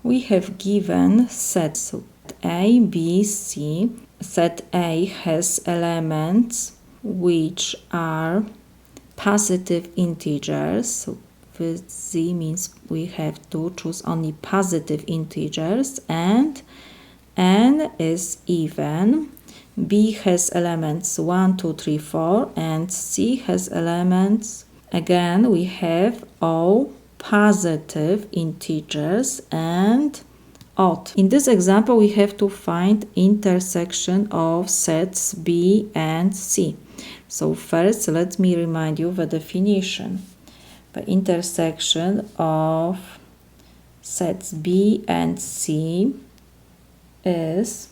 We have given sets A, B, C. Set A has elements which are positive integers. So with Z means we have to choose only positive integers, and N is even. B has elements 1, 2, 3, 4, and C has elements, again, we have all positive integers and odd. In this example, we have to find intersection of sets B and C. So first, let me remind you the definition. The intersection of sets B and C is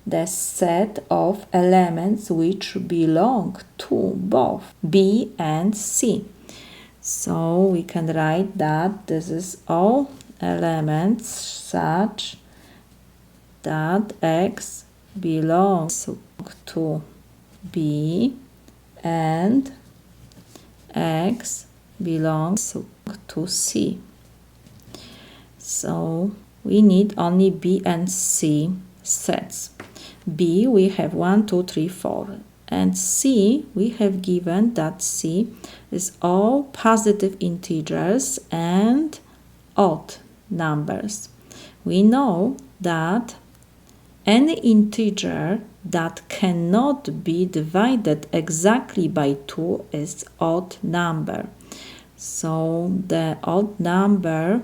the set of elements which belong to both B and C. So we can write that this is all elements such that X belongs to B and X belongs to C. So we need only B and C sets. B we have 1, 2, 3, 4, and C we have given that C is all positive integers and odd numbers. We know that any integer that cannot be divided exactly by 2 is odd number. So the odd number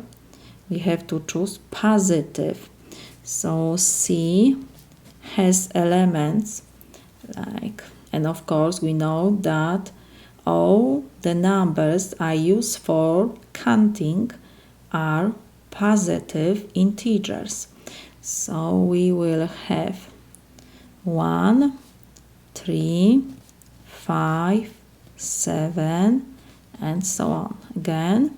we have to choose positive. So C has elements like, and of course we know that all the numbers I use for counting are positive integers. So we will have 1, 3, 5, 7, and so on. Again,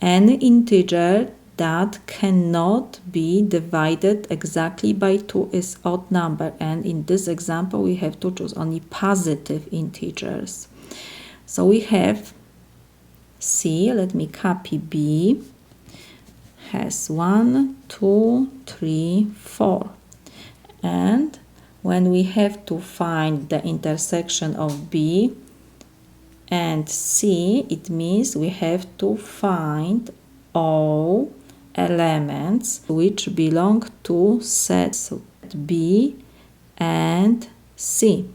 any integer that cannot be divided exactly by 2 is odd number, and in this example we have to choose only positive integers. So we have C, let me copy B, has 1, 2, 3, 4, and when we have to find the intersection of B and C, it means we have to find all elements which belong to sets B and C.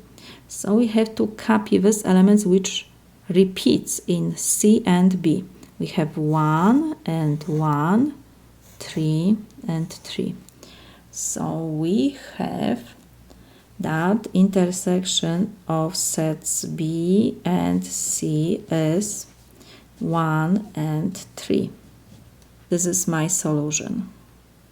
So we have to copy these elements which repeats in C and B. We have 1 and 1, 3 and 3. So we have that intersection of sets B and C is 1 and 3. This is my solution.